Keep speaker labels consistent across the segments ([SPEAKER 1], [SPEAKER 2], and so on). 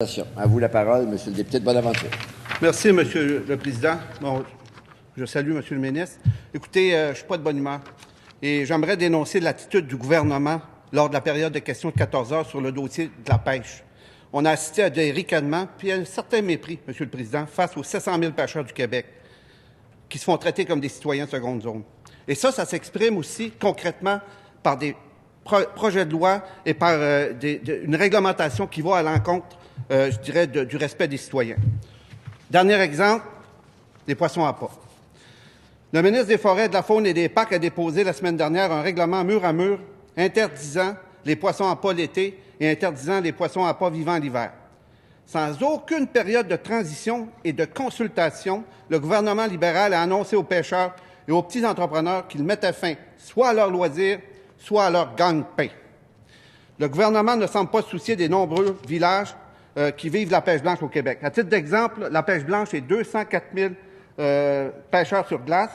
[SPEAKER 1] À vous la parole, Monsieur le député de Bonaventure.
[SPEAKER 2] Merci, Monsieur le Président. Bon, je salue Monsieur le ministre. Écoutez, je ne suis pas de bonne humeur et j'aimerais dénoncer l'attitude du gouvernement lors de la période de questions de 14 heures sur le dossier de la pêche. On a assisté à des ricanements puis à un certain mépris, Monsieur le Président, face aux 700 000 pêcheurs du Québec qui se font traiter comme des citoyens de seconde zone. Et ça s'exprime aussi concrètement par des projets de loi et par une réglementation qui va à l'encontre je dirais, du respect des citoyens. Dernier exemple, les poissons à pas. Le ministre des Forêts, de la Faune et des Parcs a déposé la semaine dernière un règlement mur à mur interdisant les poissons à pas l'été et interdisant les poissons à pas vivants l'hiver. Sans aucune période de transition et de consultation, le gouvernement libéral a annoncé aux pêcheurs et aux petits entrepreneurs qu'ils mettaient fin soit à leurs loisirs, soit à leur gagne-pain. Le gouvernement ne semble pas se soucier des nombreux villages qui vivent la pêche blanche au Québec. À titre d'exemple, la pêche blanche est 204 000 pêcheurs sur glace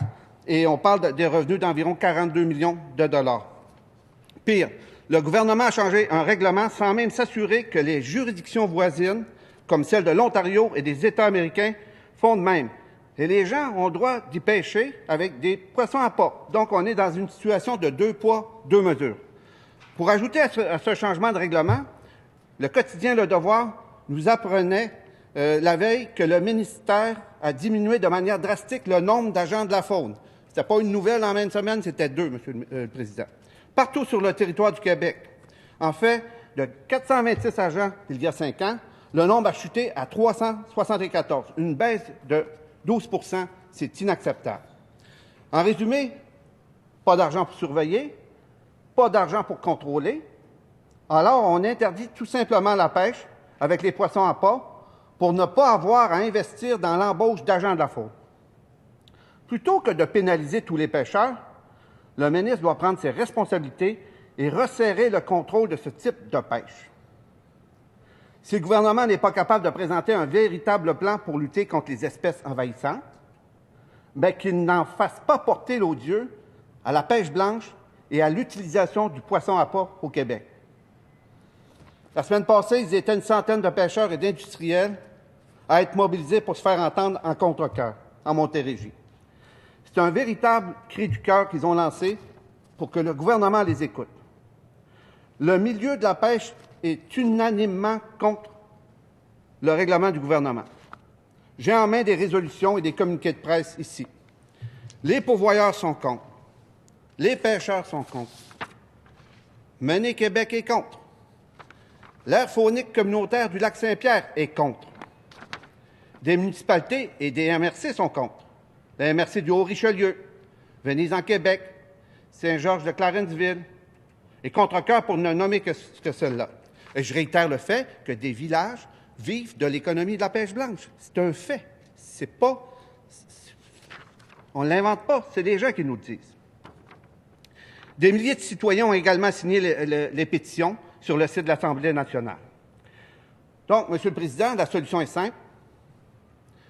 [SPEAKER 2] et on parle des revenus d'environ 42 millions de dollars. Pire, le gouvernement a changé un règlement sans même s'assurer que les juridictions voisines, comme celle de l'Ontario et des États américains, font de même. Et les gens ont le droit d'y pêcher avec des poissons à pas. Donc, on est dans une situation de deux poids, deux mesures. Pour ajouter à ce changement de règlement, le quotidien Le Devoir nous apprenait la veille que le ministère a diminué de manière drastique le nombre d'agents de la faune. Ce n'était pas une nouvelle en même semaine, c'était 2, Monsieur le Président. Partout sur le territoire du Québec. En fait, de 426 agents il y a 5 ans, le nombre a chuté à 374, une baisse de 12 %. C'est inacceptable. En résumé, pas d'argent pour surveiller, pas d'argent pour contrôler. Alors, on interdit tout simplement la pêche avec les poissons à pas pour ne pas avoir à investir dans l'embauche d'agents de la faune. Plutôt que de pénaliser tous les pêcheurs, le ministre doit prendre ses responsabilités et resserrer le contrôle de ce type de pêche. Si le gouvernement n'est pas capable de présenter un véritable plan pour lutter contre les espèces envahissantes, bien qu'il n'en fasse pas porter l'odieux à la pêche blanche et à l'utilisation du poisson à pas au Québec. La semaine passée, ils étaient une centaine de pêcheurs et d'industriels à être mobilisés pour se faire entendre en contre-cœur, en Montérégie. C'est un véritable cri du cœur qu'ils ont lancé pour que le gouvernement les écoute. Le milieu de la pêche est unanimement contre le règlement du gouvernement. J'ai en main des résolutions et des communiqués de presse ici. Les pourvoyeurs sont contre. Les pêcheurs sont contre. Mener Québec est contre. L'aire faunique communautaire du lac Saint-Pierre est contre. Des municipalités et des MRC sont contre. La MRC du Haut-Richelieu, Venise en Québec, Saint-Georges de Clarenceville et Contrecœur pour ne nommer que celle-là. Et je réitère le fait que des villages vivent de l'économie de la pêche blanche. C'est un fait. C'est pas... On ne l'invente pas, c'est des gens qui nous le disent. Des milliers de citoyens ont également signé les pétitions sur le site de l'Assemblée nationale. Donc, Monsieur le Président, la solution est simple,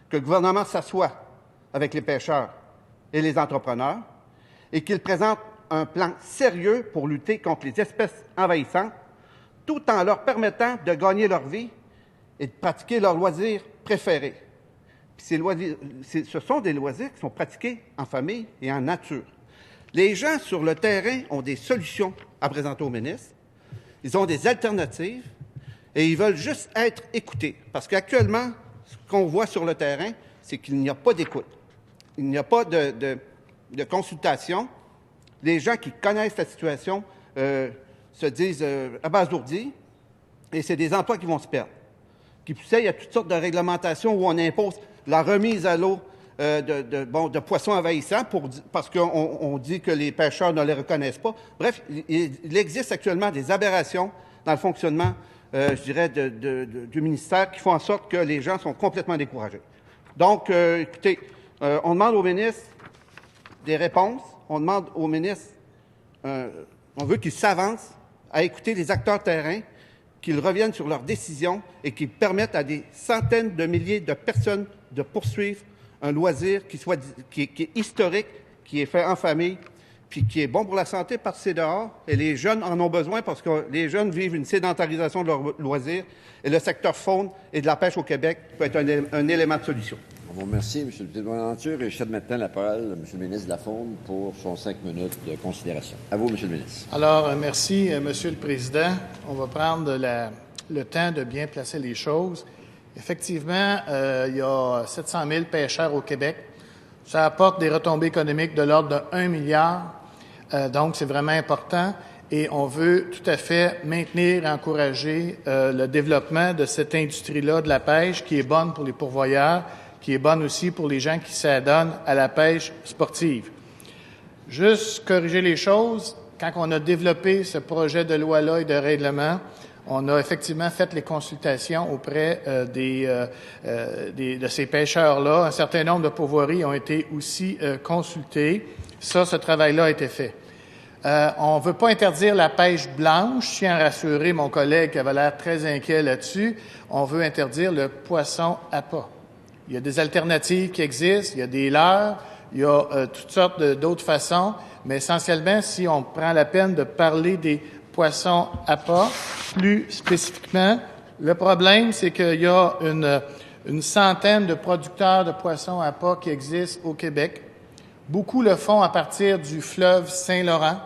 [SPEAKER 2] que le gouvernement s'assoie avec les pêcheurs et les entrepreneurs et qu'il présente un plan sérieux pour lutter contre les espèces envahissantes, tout en leur permettant de gagner leur vie et de pratiquer leurs loisirs préférés. Puis ce sont des loisirs qui sont pratiqués en famille et en nature. Les gens sur le terrain ont des solutions à présenter au ministre. Ils ont des alternatives et ils veulent juste être écoutés. Parce qu'actuellement, ce qu'on voit sur le terrain, c'est qu'il n'y a pas d'écoute. Il n'y a pas de consultation. Les gens qui connaissent la situation se disent abasourdis et c'est des emplois qui vont se perdre. Qui plus est, il y a toutes sortes de réglementations où on impose la remise à l'eau de poissons envahissants parce qu'on dit que les pêcheurs ne les reconnaissent pas. Bref, il existe actuellement des aberrations dans le fonctionnement, je dirais, du ministère qui font en sorte que les gens sont complètement découragés. Donc, écoutez, on demande au ministre des réponses, on demande au ministre, on veut qu'il s'avance à écouter les acteurs terrains, qu'ils reviennent sur leurs décisions et qu'ils permettent à des centaines de milliers de personnes de poursuivre un loisir qui est historique, qui est fait en famille, puis qui est bon pour la santé parce que c'est dehors, et les jeunes en ont besoin parce que les jeunes vivent une sédentarisation de leurs loisirs, et le secteur faune et de la pêche au Québec peut être un élément de solution.
[SPEAKER 1] On vous remercie, M. le député de Bonaventure, et je cède maintenant la parole à M. le ministre de la Faune pour son 5 minutes de considération. À vous, M. le ministre.
[SPEAKER 3] Alors, merci, Monsieur le Président. On va prendre le temps de bien placer les choses. Effectivement, il y a 700 000 pêcheurs au Québec. Ça apporte des retombées économiques de l'ordre de 1 milliard. Donc, c'est vraiment important. Et on veut tout à fait maintenir et encourager le développement de cette industrie-là de la pêche qui est bonne pour les pourvoyeurs, qui est bonne aussi pour les gens qui s'adonnent à la pêche sportive. Juste corriger les choses, quand on a développé ce projet de loi-là et de règlement, on a effectivement fait les consultations auprès de ces pêcheurs-là. Un certain nombre de pourvoiries ont été aussi consultées. Ce travail-là a été fait. On ne veut pas interdire la pêche blanche. Je tiens à rassurer mon collègue qui avait l'air très inquiet là-dessus. On veut interdire le poisson appât. Il y a des alternatives qui existent, il y a des leurres, il y a toutes sortes d'autres façons, mais essentiellement, si on prend la peine de parler des poissons appât, plus spécifiquement, le problème, c'est qu'il y a une centaine de producteurs de poissons appât qui existent au Québec. Beaucoup le font à partir du fleuve Saint-Laurent,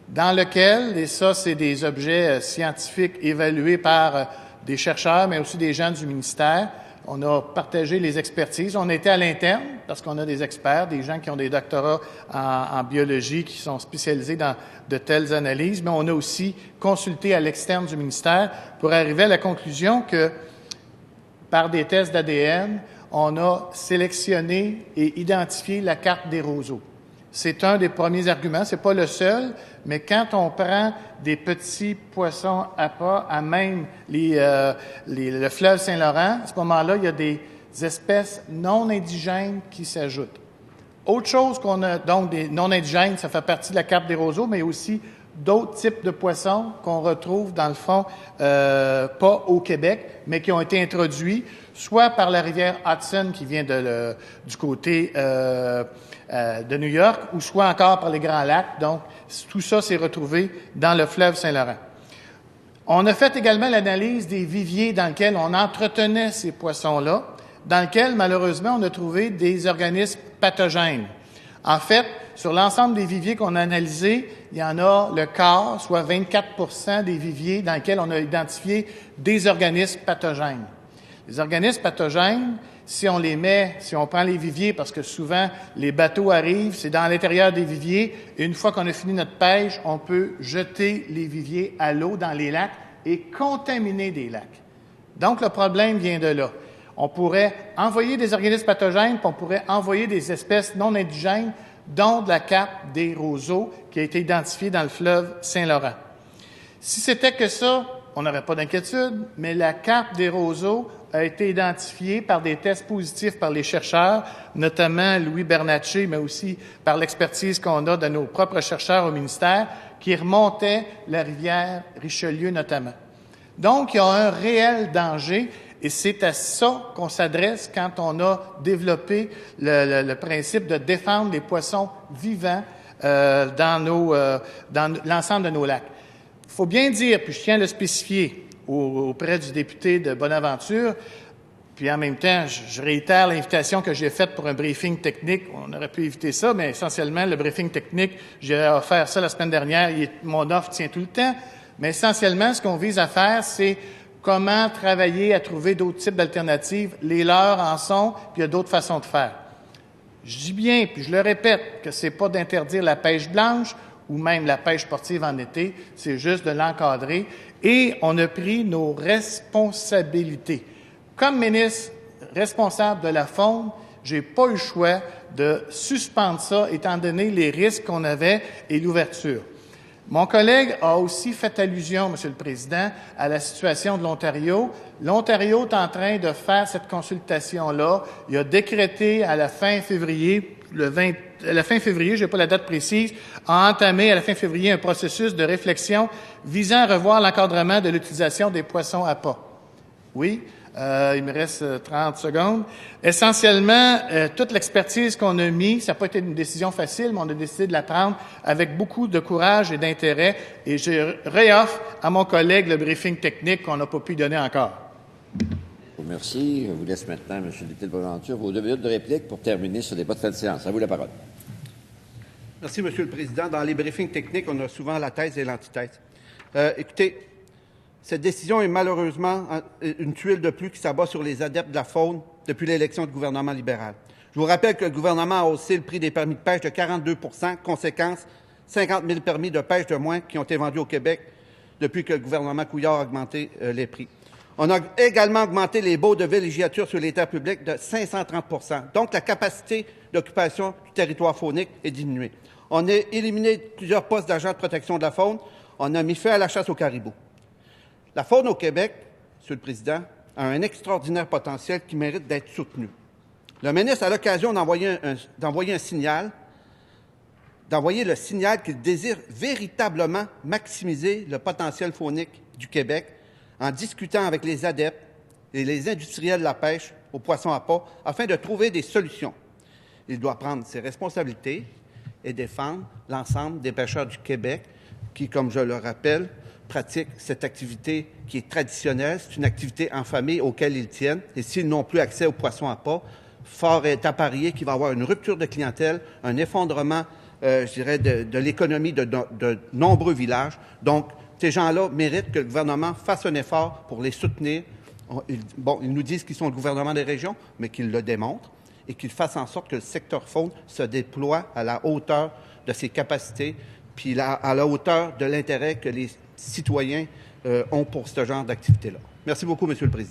[SPEAKER 3] dans lequel, et ça, c'est des objets scientifiques évalués par des chercheurs, mais aussi des gens du ministère. On a partagé les expertises. On était à l'interne parce qu'on a des experts, des gens qui ont des doctorats en biologie, qui sont spécialisés dans de telles analyses, mais on a aussi consulté à l'externe du ministère pour arriver à la conclusion que, par des tests d'ADN, on a sélectionné et identifié la carte des roseaux. C'est un des premiers arguments, c'est pas le seul, mais quand on prend des petits poissons appât à même le fleuve Saint-Laurent, à ce moment-là, il y a des espèces non indigènes qui s'ajoutent. Autre chose qu'on a, donc des non indigènes, ça fait partie de la carte des roseaux, mais aussi d'autres types de poissons qu'on retrouve, dans le fond, pas au Québec, mais qui ont été introduits, soit par la rivière Hudson qui vient du côté de New York, ou soit encore par les Grands Lacs. Donc, tout ça s'est retrouvé dans le fleuve Saint-Laurent. On a fait également l'analyse des viviers dans lesquels on entretenait ces poissons-là, dans lesquels, malheureusement, on a trouvé des organismes pathogènes. En fait, sur l'ensemble des viviers qu'on a analysés, il y en a le quart, soit 24 des viviers dans lesquels on a identifié des organismes pathogènes. Les organismes pathogènes, si on prend les viviers, parce que souvent les bateaux arrivent, c'est dans l'intérieur des viviers, et une fois qu'on a fini notre pêche, on peut jeter les viviers à l'eau dans les lacs et contaminer des lacs. Donc le problème vient de là. On pourrait envoyer des organismes pathogènes, puis on pourrait envoyer des espèces non indigènes, dont de la carpe des roseaux qui a été identifiée dans le fleuve Saint-Laurent. Si c'était que ça, on n'aurait pas d'inquiétude, mais la carpe des roseaux a été identifiée par des tests positifs par les chercheurs, notamment Louis Bernatchez, mais aussi par l'expertise qu'on a de nos propres chercheurs au ministère, qui remontaient la rivière Richelieu notamment. Donc, il y a un réel danger, et c'est à ça qu'on s'adresse quand on a développé le principe de défendre les poissons vivants dans l'ensemble de nos lacs. Il faut bien dire, puis je tiens à le spécifier auprès du député de Bonaventure, puis en même temps, je réitère l'invitation que j'ai faite pour un briefing technique. On aurait pu éviter ça, mais essentiellement, le briefing technique, j'ai offert ça la semaine dernière, mon offre tient tout le temps, mais essentiellement, ce qu'on vise à faire, c'est comment travailler à trouver d'autres types d'alternatives. Les leurs en sont, puis il y a d'autres façons de faire. Je dis bien, puis je le répète, que c'est pas d'interdire la pêche blanche ou même la pêche sportive en été, c'est juste de l'encadrer. Et on a pris nos responsabilités. Comme ministre responsable de la faune, j'ai pas eu le choix de suspendre ça, étant donné les risques qu'on avait et l'ouverture. Mon collègue a aussi fait allusion, Monsieur le Président, à la situation de l'Ontario. L'Ontario est en train de faire cette consultation-là. Il a décrété à la fin février, je n'ai pas la date précise, a entamé à la fin février un processus de réflexion visant à revoir l'encadrement de l'utilisation des poissons appât. Oui, Il me reste 30 secondes. Essentiellement, toute l'expertise qu'on a mis, ça n'a pas été une décision facile, mais on a décidé de la prendre avec beaucoup de courage et d'intérêt. Et je réoffre à mon collègue le briefing technique qu'on n'a pas pu donner encore.
[SPEAKER 1] Merci. Je vous laisse maintenant, M. le député de Bonaventure, vos 2 minutes de réplique pour terminer ce débat de fin de séance. À vous la parole.
[SPEAKER 2] Merci, M. le Président. Dans les briefings techniques, on a souvent la thèse et l'antithèse. Écoutez, cette décision est malheureusement une tuile de plus qui s'abat sur les adeptes de la faune depuis l'élection du gouvernement libéral. Je vous rappelle que le gouvernement a haussé le prix des permis de pêche de 42 %. Conséquence, 50 000 permis de pêche de moins qui ont été vendus au Québec depuis que le gouvernement Couillard a augmenté les prix. On a également augmenté les baux de villégiature sur les terres publiques de 530 %. Donc, la capacité d'occupation du territoire faunique est diminuée. On a éliminé plusieurs postes d'agents de protection de la faune. On a mis fin à la chasse aux caribous. La faune au Québec, Monsieur le Président, a un extraordinaire potentiel qui mérite d'être soutenu. Le ministre a l'occasion d'envoyer le signal qu'il désire véritablement maximiser le potentiel faunique du Québec en discutant avec les adeptes et les industriels de la pêche aux poissons à pas afin de trouver des solutions. Il doit prendre ses responsabilités et défendre l'ensemble des pêcheurs du Québec qui, comme je le rappelle, pratiquent cette activité qui est traditionnelle. C'est une activité en famille auquel ils tiennent. Et s'ils n'ont plus accès aux poissons à pas, fort est à parier qu'il va y avoir une rupture de clientèle, un effondrement, je dirais, de l'économie de nombreux villages. Donc, ces gens-là méritent que le gouvernement fasse un effort pour les soutenir. Ils nous disent qu'ils sont le gouvernement des régions, mais qu'ils le démontrent et qu'ils fassent en sorte que le secteur faune se déploie à la hauteur de ses capacités, puis à la hauteur de l'intérêt que les citoyens ont pour ce genre d'activité-là. Merci beaucoup, M. le Président.